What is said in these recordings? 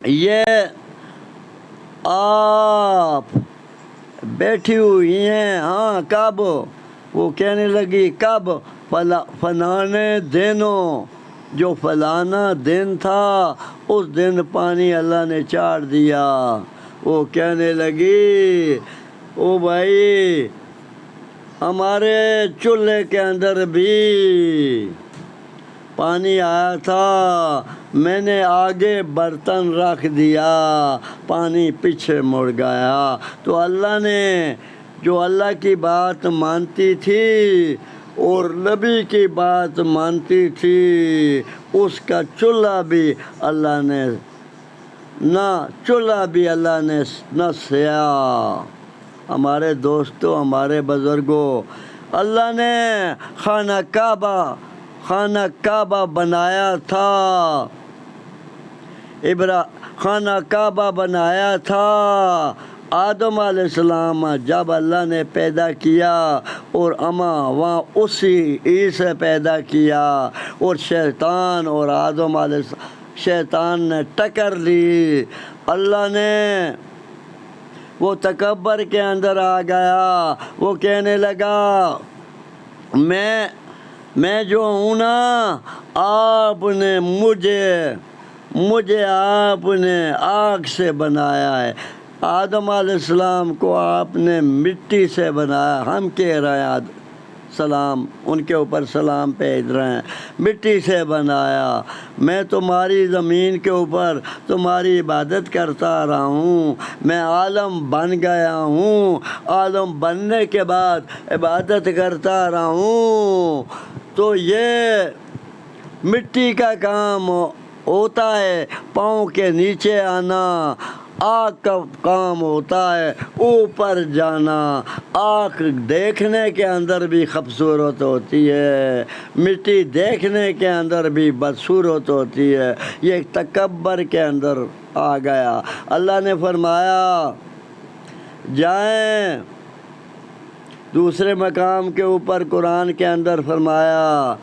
یہ آپ بیٹھی ہوئی ہیں، ہاں کب؟ وہ کہنے لگی کب؟ فلانے دنوں، جو فلانا دن تھا اس دن پانی اللہ نے چاڑ دیا۔ وہ کہنے لگی او بھائی ہمارے چولہے کے اندر بھی پانی آیا تھا، میں نے آگے برتن رکھ دیا، پانی پیچھے مڑ گیا۔ تو اللہ نے، جو اللہ کی بات مانتی تھی اور نبی کی بات مانتی تھی، اس کا چولہا بھی اللہ نے نہ سیا۔ ہمارے دوستوں، ہمارے بزرگوں، اللہ نے خانہ کعبہ بنایا تھا، خانہ کعبہ بنایا تھا آدم علیہ السلام جب اللہ نے پیدا کیا، اور وہاں اسی سے پیدا کیا، اور شیطان اور آدم علیہ شیطان نے ٹکر لی۔ اللہ نے وہ تکبر کے اندر آ گیا، وہ کہنے لگا میں جو ہوں نا، آپ نے مجھے آپ نے آگ سے بنایا ہے، آدم علیہ السلام کو آپ نے مٹی سے بنایا۔ ہم کہہ رہے ہیں سلام، ان کے اوپر سلام بھیج رہے ہیں، مٹی سے بنایا۔ میں تمہاری زمین کے اوپر تمہاری عبادت کرتا رہا ہوں، میں عالم بن گیا ہوں، عالم بننے کے بعد عبادت کرتا رہا ہوں۔ تو یہ مٹی کا کام ہوتا ہے، پاؤں کے نیچے آنا، آگ کا کام ہوتا ہے اوپر جانا۔ آگ دیکھنے کے اندر بھی خوبصورت ہوتی ہے، مٹی دیکھنے کے اندر بھی بدصورت ہوتی ہے، یہ تکبر کے اندر آ گیا۔ اللہ نے فرمایا جائیں، دوسرے مقام کے اوپر قرآن کے اندر فرمایا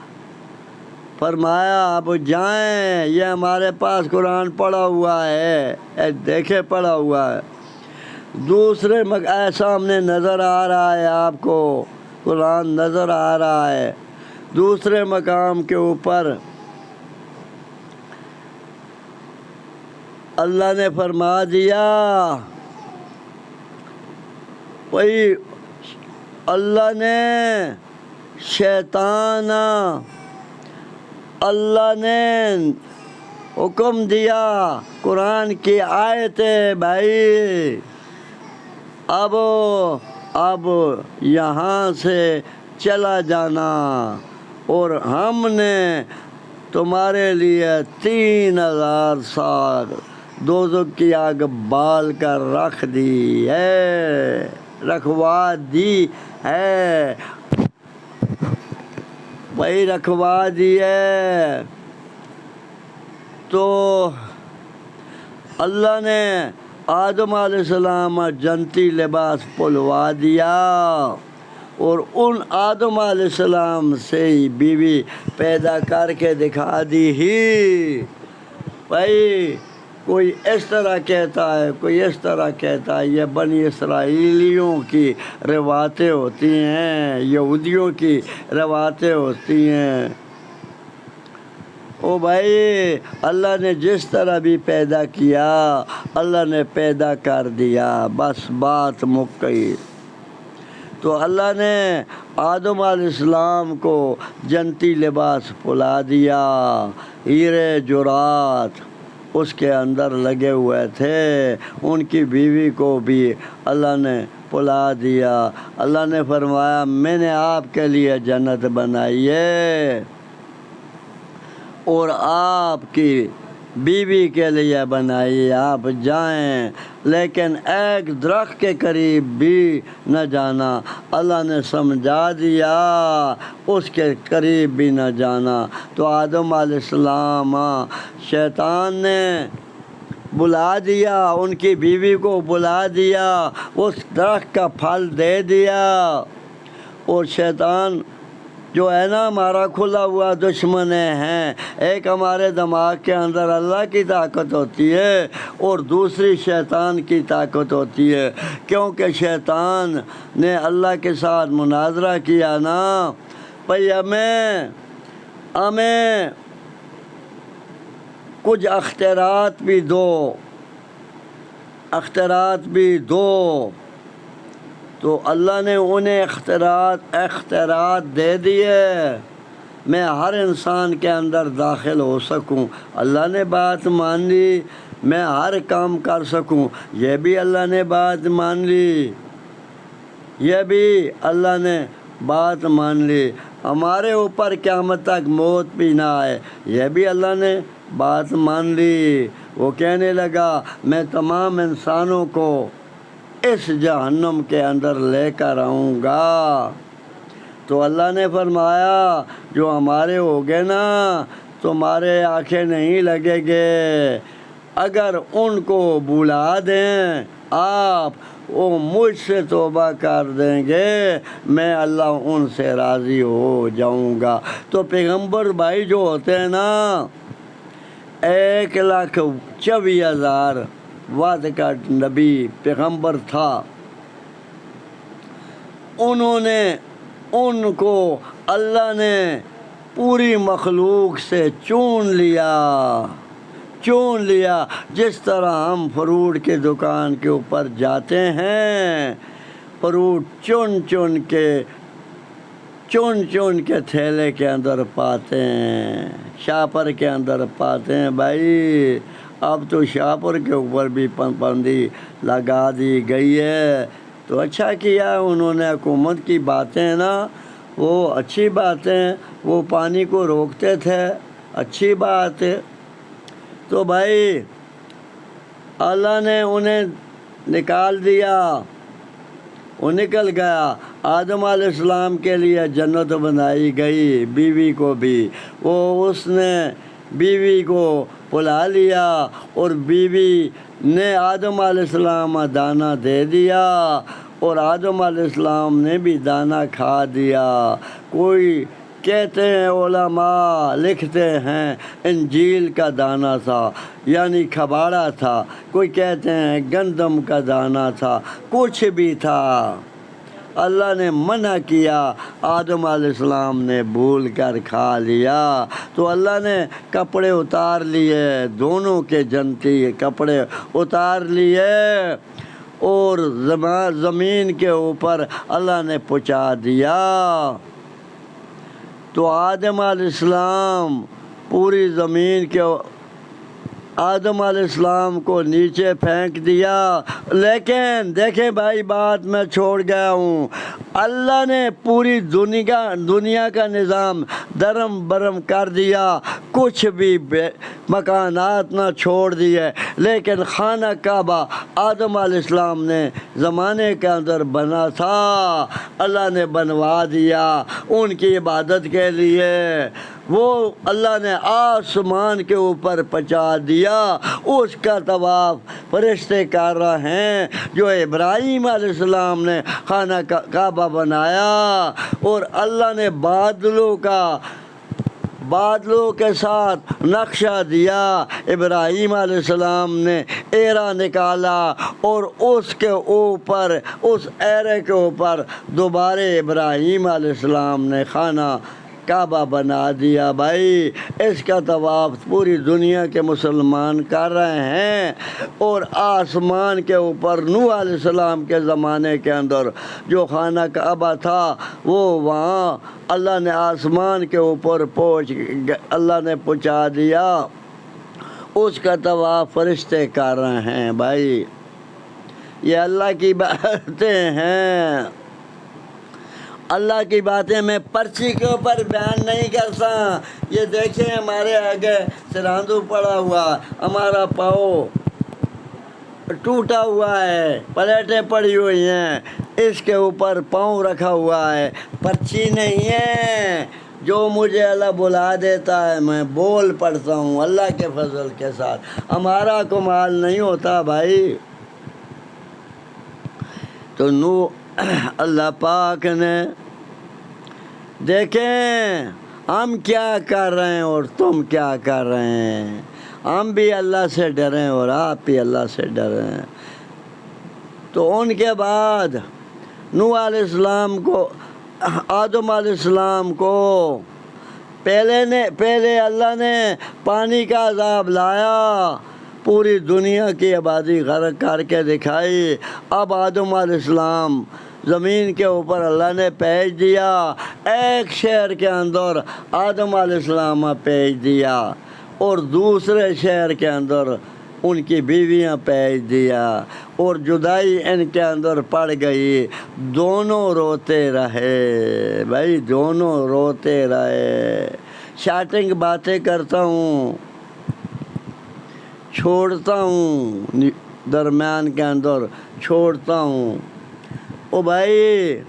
اب جائیں، یہ ہمارے پاس قرآن پڑا ہوا ہے، دیکھے پڑا ہوا ہے، دوسرے سامنے نظر آ رہا ہے، آپ کو قرآن نظر آ رہا ہے۔ دوسرے مقام کے اوپر اللہ نے فرما دیا، وہی اللہ نے اللہ نے حکم دیا، قرآن کی آیت ہے بھائی، اب یہاں سے چلا جانا، اور ہم نے تمہارے لیے 3000 سال دوزخ کی آگ بال کر رکھوا دی ہے، وہی رکھوا دی ہے۔ تو اللہ نے آدم علیہ السلام جنتی لباس پلوا دیا، اور ان آدم علیہ السلام سے ہی بیوی پیدا کر کے دکھا دی ہی۔ بھائی کوئی اس طرح کہتا ہے، کوئی اس طرح کہتا ہے، یہ بنی اسرائیلیوں کی روایتیں ہوتی ہیں، یہودیوں کی روایتیں ہوتی ہیں۔ او بھائی اللہ نے جس طرح بھی پیدا کیا، اللہ نے پیدا کر دیا، بس بات مک گئی۔ تو اللہ نے آدم علیہ السلام کو جنتی لباس پلا دیا، ہیرے جوہرات اس کے اندر لگے ہوئے تھے، ان کی بیوی کو بھی اللہ نے پلا دیا۔ اللہ نے فرمایا میں نے آپ کے لیے جنت بنائی ہے، اور آپ کی بیوی کے لیے بنائی، آپ جائیں، لیکن ایک درخت کے قریب بھی نہ جانا۔ اللہ نے سمجھا دیا، اس کے قریب بھی نہ جانا۔ تو آدم علیہ السلام، شیطان نے بلا دیا، ان کی بیوی کو بلا دیا، اس درخت کا پھل دے دیا، اور شیطان جو ہے نا ہمارا کھلا ہوا دشمن ہیں، ایک ہمارے دماغ کے اندر اللہ کی طاقت ہوتی ہے اور دوسری شیطان کی طاقت ہوتی ہے، کیونکہ شیطان نے اللہ کے ساتھ مناظرہ کیا نا، بھئی ہمیں کچھ اختیارات بھی دو، تو اللہ نے انہیں اختیارات دے دیے، میں ہر انسان کے اندر داخل ہو سکوں۔ اللہ نے بات مان لی، میں ہر کام کر سکوں، یہ بھی اللہ نے بات مان لی، یہ بھی اللہ نے بات مان لی۔ ہمارے اوپر قیامت تک موت بھی نہ آئے، یہ بھی اللہ نے بات مان لی۔ وہ کہنے لگا میں تمام انسانوں کو اس جہنم کے اندر لے کر آؤں گا۔ تو اللہ نے فرمایا جو ہمارے ہو گئے نا تمہارے آنکھیں نہیں لگے گے، اگر ان کو بلا دیں آپ، وہ مجھ سے توبہ کر دیں گے، میں اللہ ان سے راضی ہو جاؤں گا۔ تو پیغمبر بھائی جو ہوتے ہیں نا 1,24,000 وعدے کا نبی پیغمبر تھا، ان کو اللہ نے پوری مخلوق سے چون لیا، جس طرح ہم فروٹ کی دکان کے اوپر جاتے ہیں، فروٹ چن چن کے تھیلے کے اندر پاتے ہیں، شاپر کے اندر پاتے ہیں۔ بھائی اب تو شاپر کے اوپر بھی پابندی لگا دی گئی ہے، تو اچھا کیا انہوں نے، حکومت کی باتیں نا وہ اچھی باتیں، وہ پانی کو روکتے تھے، اچھی بات ہے۔ تو بھائی اللہ نے انہیں نکال دیا، وہ نکل گیا۔ آدم علیہ السلام کے لیے جنت بنائی گئی، بیوی کو بھی، اس نے بیوی کو بلا لیا اور بیوی نے آدم علیہ السلام دانہ دے دیا اور آدم علیہ السلام نے بھی دانہ کھا دیا۔ کوئی کہتے ہیں علماء لکھتے ہیں انجیل کا دانہ تھا، یعنی کھباڑا تھا، کوئی کہتے ہیں گندم کا دانہ تھا، کچھ بھی تھا، اللہ نے منع کیا، آدم علیہ السلام نے بھول کر کھا لیا، تو اللہ نے کپڑے اتار لیے، دونوں کے جنتی کپڑے اتار لیے اور زمین کے اوپر اللہ نے پہنچا دیا۔ تو آدم علیہ السلام پوری زمین کے آدم علیہ السلام کو نیچے پھینک دیا۔ لیکن دیکھیں بھائی بات میں چھوڑ گیا ہوں، اللہ نے پوری دنیا کا نظام درم برم کر دیا، کچھ بھی مکانات نہ چھوڑ دیے، لیکن خانہ کعبہ آدم علیہ السلام نے زمانے کے اندر بنا تھا، اللہ نے بنوا دیا ان کی عبادت کے لیے۔ وہ اللہ نے آسمان کے اوپر پہنچا دیا، اس کا طواف فرشتے کر رہے ہیں۔ جو ابراہیم علیہ السلام نے خانہ کعبہ بنایا اور اللہ نے بادلوں کے ساتھ نقشہ دیا، ابراہیم علیہ السلام نے ایرا نکالا اور اس ایرے کے اوپر دوبارہ ابراہیم علیہ السلام نے خانہ کعبہ بنا دیا۔ بھائی اس کا طواف پوری دنیا کے مسلمان کر رہے ہیں، اور آسمان کے اوپر نوح علیہ السلام کے زمانے کے اندر جو خانہ کعبہ تھا وہ وہاں اللہ نے آسمان کے اوپر اللہ نے پہنچا دیا، اس کا طواف فرشتے کر رہے ہیں۔ بھائی یہ اللہ کی باتیں ہیں، اللہ کی باتیں میں پرچی کے اوپر بیان نہیں کرتا۔ یہ دیکھیں ہمارے آگے سراندو پڑا ہوا، ہمارا پاؤں ٹوٹا ہوا ہے، پلیٹیں پڑی ہوئی ہیں، اس کے اوپر پاؤں رکھا ہوا ہے، پرچی نہیں ہے۔ جو مجھے اللہ بلا دیتا ہے میں بول پڑتا ہوں اللہ کے فضل کے ساتھ، ہمارا کمال نہیں ہوتا بھائی۔ تو اللہ پاک نے دیکھیں ہم کیا کر رہے ہیں اور تم کیا کر رہے ہیں، ہم بھی اللہ سے ڈریں اور آپ بھی اللہ سے ڈریں۔ تو ان کے بعد نوح علیہ السلام کو، آدم علیہ السلام کو پہلے اللہ نے پانی کا عذاب لایا، پوری دنیا کی آبادی غرق کر کے دکھائی۔ اب آدم علیہ السلام زمین کے اوپر اللہ نے بھیج دیا، ایک شہر کے اندر آدم علیہ السلام بھیج دیا اور دوسرے شہر کے اندر ان کی بیویاں بھیج دیا، اور جدائی ان کے اندر پڑ گئی، دونوں روتے رہے بھائی، دونوں روتے رہے۔ شارٹنگ باتیں کرتا ہوں، چھوڑتا ہوں، درمیان کے اندر چھوڑتا ہوں۔ او بھائی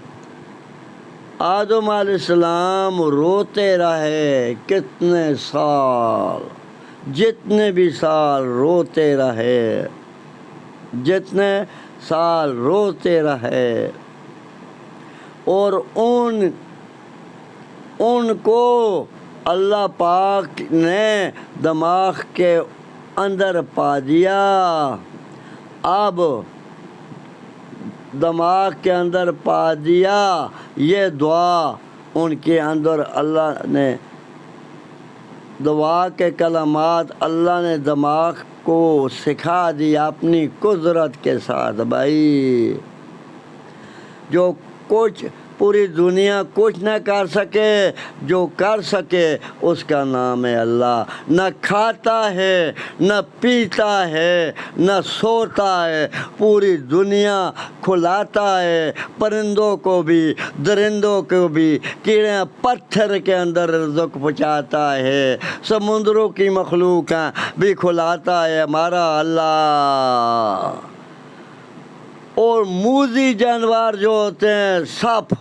آدم علیہ السلام روتے رہے کتنے سال، جتنے بھی سال روتے رہے، جتنے سال روتے رہے، اور ان کو اللہ پاک نے دماغ کے اندر پا دیا۔ اب دماغ کے اندر پا دیا، یہ دعا ان کے اندر اللہ نے، دعا کے کلمات اللہ نے دماغ کو سکھا دیا اپنی قدرت کے ساتھ۔ بھائی جو کچھ پوری دنیا کچھ نہ کر سکے، جو کر سکے اس کا نام ہے اللہ۔ نہ کھاتا ہے، نہ پیتا ہے، نہ سوتا ہے، پوری دنیا کھلاتا ہے، پرندوں کو بھی، درندوں کو بھی، کیڑے پتھر کے اندر رزق پہنچاتا ہے، سمندروں کی مخلوق بھی کھلاتا ہے ہمارا اللہ، اور موذی جانور جو ہوتے ہیں، سپ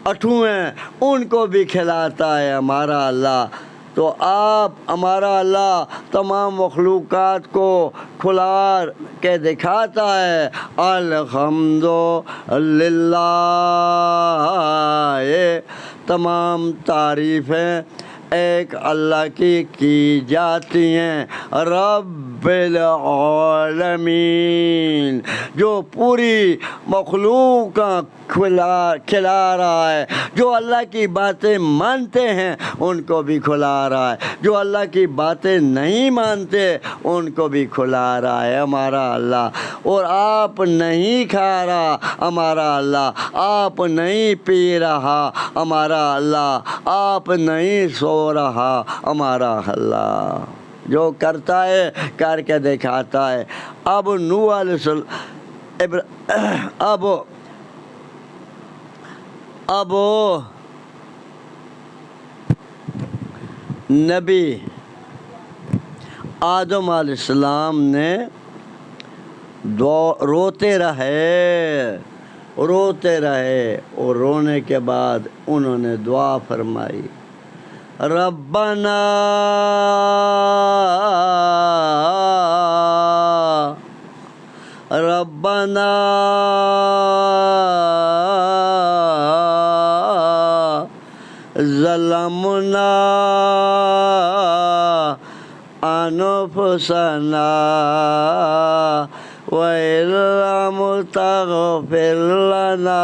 اٹھویں، ان کو بھی کھلاتا ہے ہمارا اللہ۔ تو آپ ہمارا اللہ تمام مخلوقات کو کھلا کے دکھاتا ہے۔ الحمدللہ، تمام تعریفیں ایک اللہ کی جاتی ہیں، رب العالمین، جو پوری مخلوق کھلا رہا ہے، جو اللہ کی باتیں مانتے ہیں ان کو بھی کھلا رہا ہے، جو اللہ کی باتیں نہیں مانتے ان کو بھی کھلا رہا ہے ہمارا اللہ۔ اور آپ نہیں کھا رہا ہمارا اللہ، آپ نہیں پی رہا ہمارا اللہ، آپ نہیں سو رہا ہمارا اللہ، جو کرتا ہے کر کے دکھاتا ہے۔ اب نوح علیہ السلام، اب نبی آدم علیہ السلام نے روتے رہے، اور رونے کے بعد انہوں نے دعا فرمائی، ربنا ظلمنا انفسنا وَإِن لَّمْ تَغْفِرْ لَنَا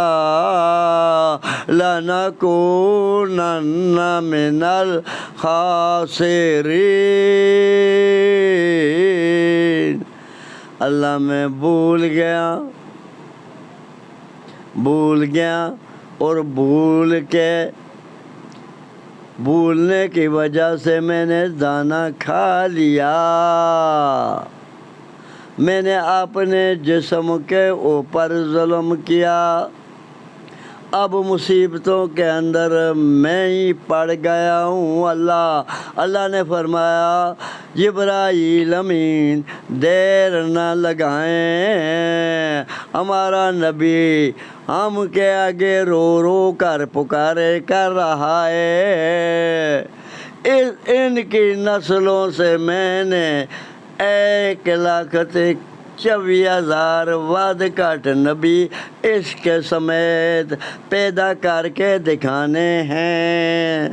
لَنَكُونَنَّ مِنَ الْخَاسِرِينَ۔ اللہ میں بھول گیا اور بھولنے کی وجہ سے میں نے دانا کھا لیا، میں نے اپنے جسم کے اوپر ظلم کیا، اب مصیبتوں کے اندر میں ہی پڑ گیا ہوں۔ اللہ نے فرمایا جبرائیل امین دیر نہ لگائیں، ہمارا نبی ہم کے آگے رو رو کر پکارے کر رہا ہے، ان کی نسلوں سے میں نے 1 24,000 وعد کٹ نبی عشق سمیت پیدا کر کے دکھانے ہیں۔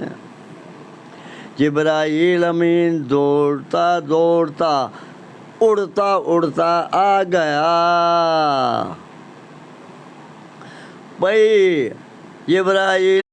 جبرائیل امین دوڑتا دوڑتا اڑتا اڑتا آ گیا۔ بھائی جبرائیل